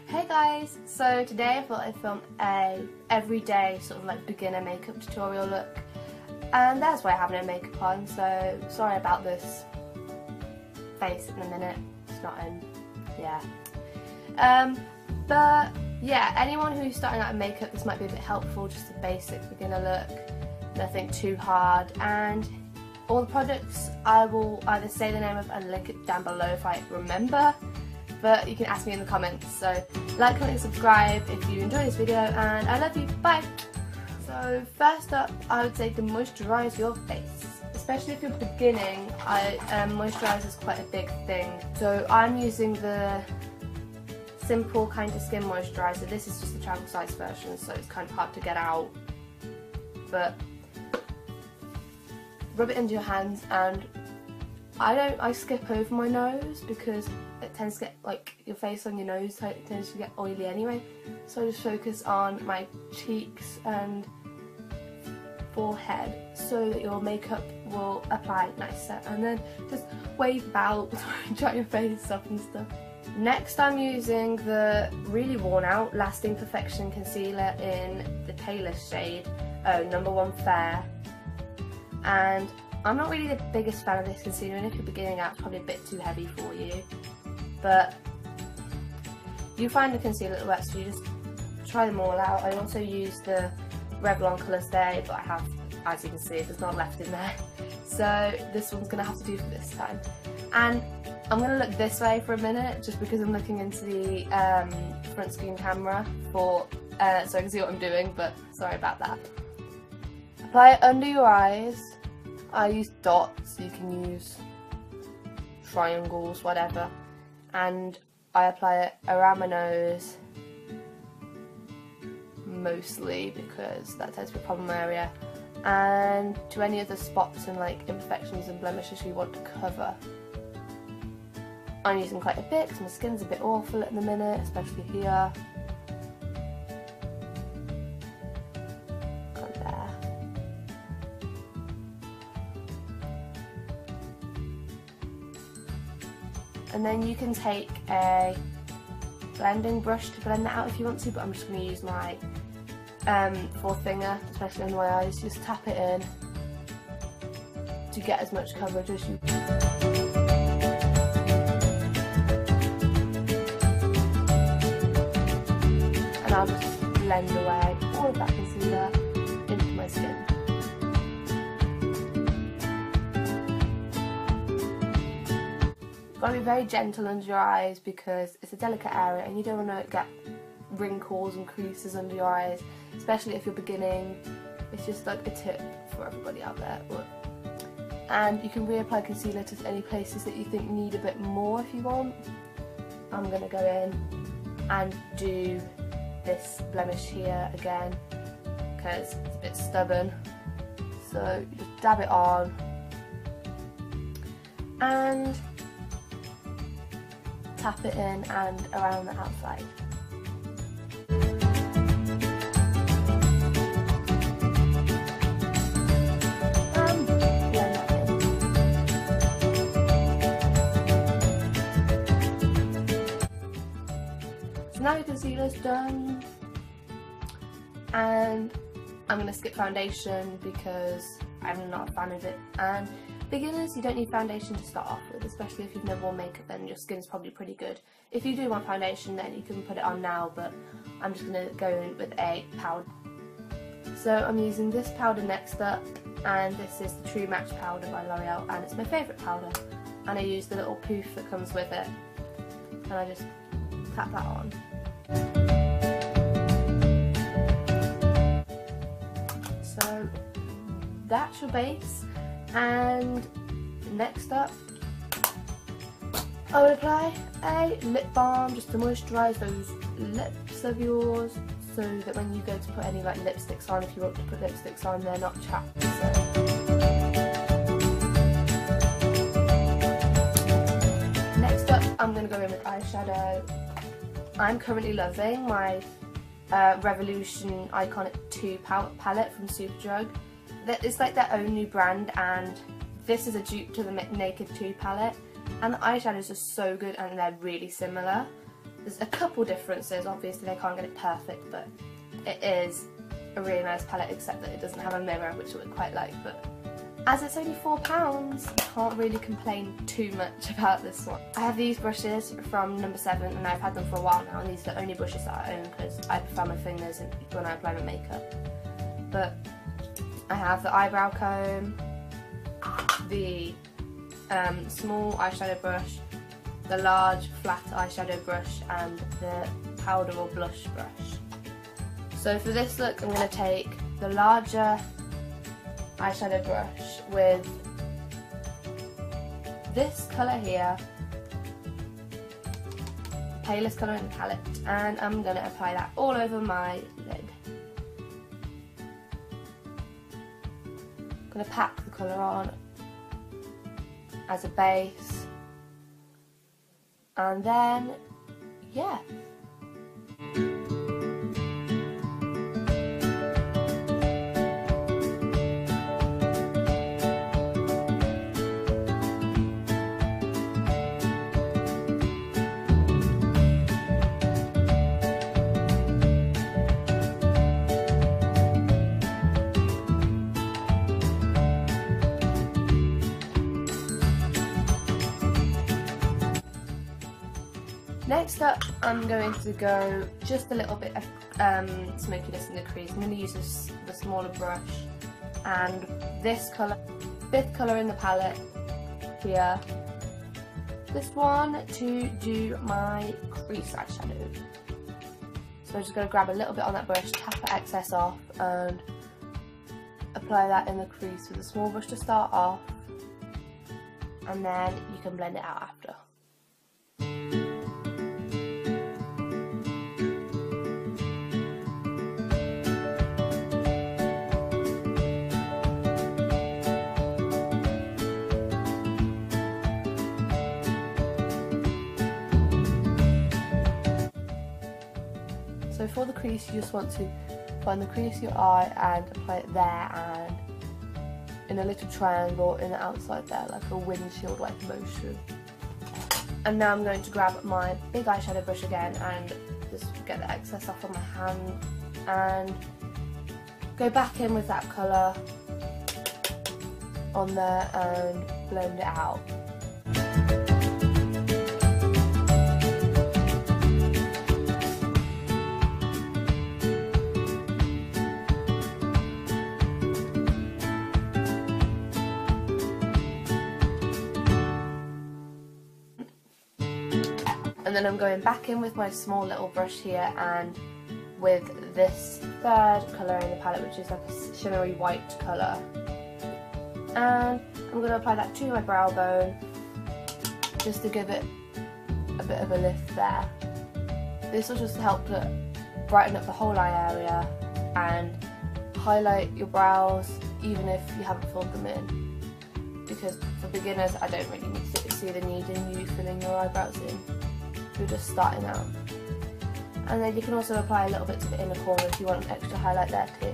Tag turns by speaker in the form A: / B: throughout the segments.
A: Hey guys, so today I thought I'd film a everyday sort of like beginner makeup tutorial look, and that's why I have no makeup on, so sorry about this face in a minute. It's not in, but yeah, anyone who's starting out in makeup, this might be a bit helpful, just a basic beginner look, nothing too hard. And all the products I will either say the name of and link it down below if I remember, but you can ask me in the comments. So like, comment, subscribe if you enjoy this video, and I love you, bye! So first up, I would say to moisturise your face. Especially if you're beginning, moisturiser is quite a big thing. So I'm using the simple kind of skin moisturiser. This is just the travel size version, so it's kind of hard to get out. But rub it into your hands, and I skip over my nose because it tends to get, like, your face on your nose tends to get oily anyway. So I just focus on my cheeks and forehead so that your makeup will apply nicer, and then just wave about, dry your face up and stuff. Next, I'm using the really worn out Lasting Perfection concealer in the palest shade, number 1 Fair. And I'm not really the biggest fan of this concealer, and if you're beginning out, it's probably a bit too heavy for you. But you find the concealer that works for you, just try them all out. I also use the Revlon Colour Stay, but I have, as you can see, there's not left in there. So this one's going to have to do for this time. And I'm going to look this way for a minute, just because I'm looking into the front screen camera so I can see what I'm doing, but sorry about that. Apply it under your eyes. I use dots, you can use triangles, whatever. And I apply it around my nose, mostly because that tends to be a problem area, and to any other spots and like imperfections and blemishes you want to cover. I'm using quite a bit because my skin's a bit awful at the minute, especially here. And there. And then you can take a blending brush to blend that out if you want to, but I'm just going to use my forefinger, especially under my eyes. Just tap it in to get as much coverage as you can. And I'll just blend away all of that concealer into my skin. You've got to be very gentle under your eyes because it's a delicate area and you don't want to get wrinkles and creases under your eyes, especially if you're beginning. It's just like a tip for everybody out there. And you can reapply concealer to any places that you think need a bit more if you want. I'm going to go in and do this blemish here again because it's a bit stubborn. So you just dab it on and tap it in and around the outside. So now your concealer's done, and I'm going to skip foundation because I'm not a fan of it. And beginners, you don't need foundation to start off with, especially if you've never worn makeup, then your skin's probably pretty good. If you do want foundation, then you can put it on now, but I'm just going to go in with a powder. So I'm using this powder next up, and this is the True Match powder by L'Oreal, and it's my favourite powder. And I use the little poof that comes with it, and I just tap that on. So that's your base, and next up I would apply a lip balm just to moisturise those lips of yours, so that when you go to put any like lipsticks on, if you want to put lipsticks on, they're not chapped. Next up, I'm going to go in with eyeshadow. I'm currently loving my Revolution Iconic 2 palette from Superdrug. It's like their own new brand, and this is a dupe to the Naked 2 palette, and the eyeshadows are so good and they're really similar. There's a couple differences, obviously they can't get it perfect, but it is a really nice palette, except that it doesn't have a mirror, which I would quite like, but as it's only £4, you can't really complain too much about this one. I have these brushes from No. 7 and I've had them for a while now, and these are the only brushes that I own because I prefer my fingers when I apply my makeup. But I have the eyebrow comb, the small eyeshadow brush, the large flat eyeshadow brush, and the powder or blush brush. So for this look I'm going to take the larger eyeshadow brush with this colour here, palest colour in the palette, and I'm going to apply that all over my lid. I'm going to pack the colour on as a base, and then yeah. Next up, I'm going to go just a little bit of smokiness in the crease. I'm going to use the smaller brush and this colour, fifth colour in the palette here, this one to do my crease eyeshadow. So I'm just going to grab a little bit on that brush, tap the excess off and apply that in the crease with a small brush to start off, and then you can blend it out after. So for the crease, you just want to find the crease of your eye and apply it there and in a little triangle in the outside there, like a windshield like motion. And now I'm going to grab my big eyeshadow brush again and just get the excess off on my hand and go back in with that colour on there and blend it out. And then I'm going back in with my small little brush here and with this third colour in the palette, which is like a shimmery white colour. And I'm going to apply that to my brow bone just to give it a bit of a lift there. This will just help to brighten up the whole eye area and highlight your brows even if you haven't filled them in. Because for beginners, I don't really see the need in you filling your eyebrows in. You're just starting out. And then you can also apply a little bit to the inner corner if you want an extra highlight there too.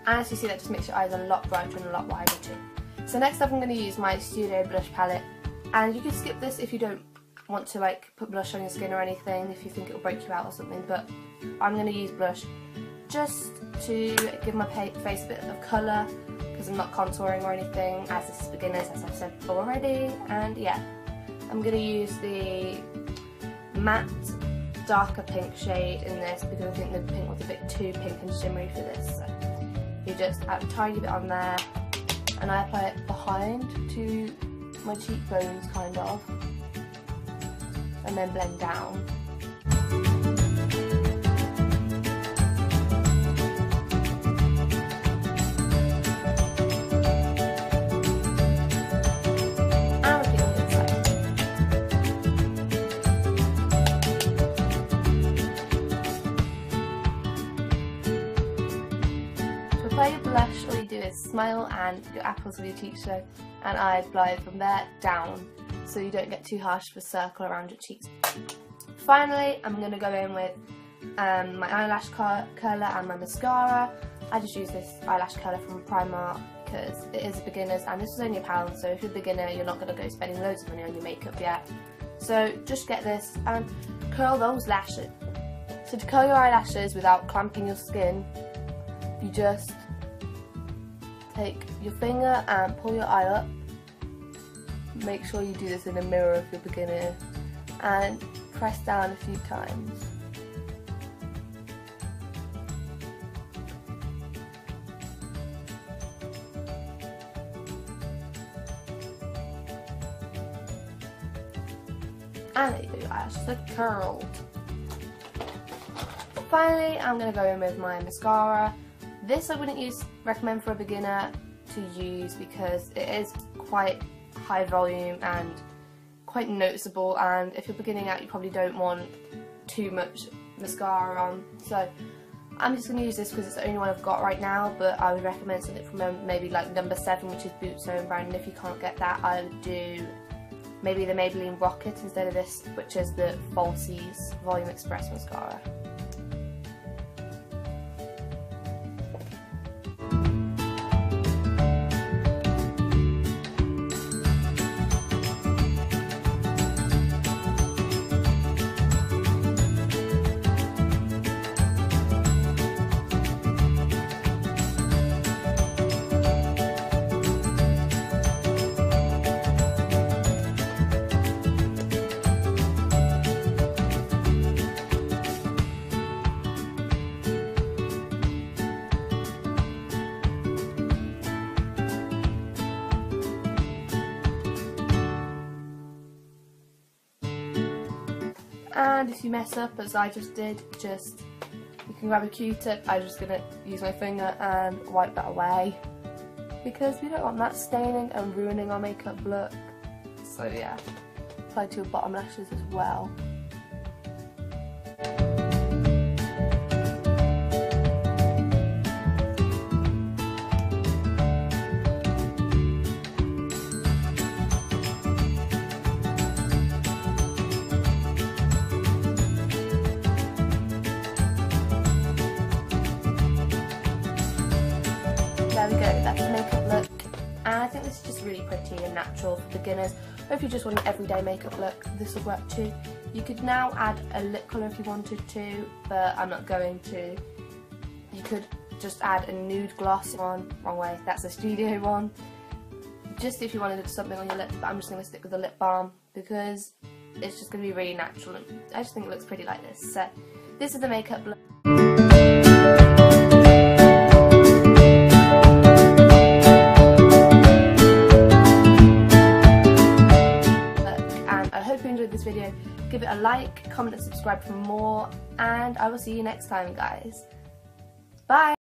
A: And as you see, that just makes your eyes a lot brighter and a lot wider too. So next up I'm going to use my Studio Blush palette, and you can skip this if you don't want to like put blush on your skin or anything, if you think it will break you out or something, but I'm going to use blush just to give my face a bit of colour because I'm not contouring or anything, as this is beginners, as I've said already. And yeah, I'm going to use the matte darker pink shade in this because I think the pink was a bit too pink and shimmery for this. So you just add a tiny bit on there and I apply it behind to my cheekbones kind of, and then blend down. And repeat on the inside. To apply your blush, all you do is smile and your apples of your cheeks show, and I apply from there down, so you don't get too harsh of a circle around your cheeks. Finally, I'm going to go in with my eyelash curler and my mascara. I just use this eyelash curler from Primark because it is beginners, and this is only £1, so if you're a beginner you're not going to go spending loads of money on your makeup yet. So just get this and curl those lashes. So to curl your eyelashes without clamping your skin, you just take your finger and pull your eye up. Make sure you do this in a mirror if you're a beginner, and press down a few times. And there you go, your eyelashes are curled. Finally, I'm going to go in with my mascara. This I wouldn't recommend for a beginner to use because it is quite high volume and quite noticeable, and if you're beginning out you probably don't want too much mascara on. So I'm just going to use this because it's the only one I've got right now, but I would recommend something from maybe like number 7, which is Boots Own Brand, and if you can't get that I would do maybe the Maybelline Rocket instead of this, which is the Falsies Volume Express Mascara. And if you mess up, as I just did, you can grab a Q-tip. I'm just going to use my finger and wipe that away, because we don't want that staining and ruining our makeup look. So yeah, apply to your bottom lashes as well. There we go, that's the makeup look, and I think this is just really pretty and natural for beginners, or if you just want an everyday makeup look, this will work too. You could now add a lip colour if you wanted to, but I'm not going to. You could just add a nude gloss on, wrong way, that's a studio one, just if you wanted to do something on your lips, but I'm just going to stick with the lip balm because it's just going to be really natural, and I just think it looks pretty like this. So this is the makeup look. This video, give it a like, comment and subscribe for more, and I will see you next time, guys. Bye!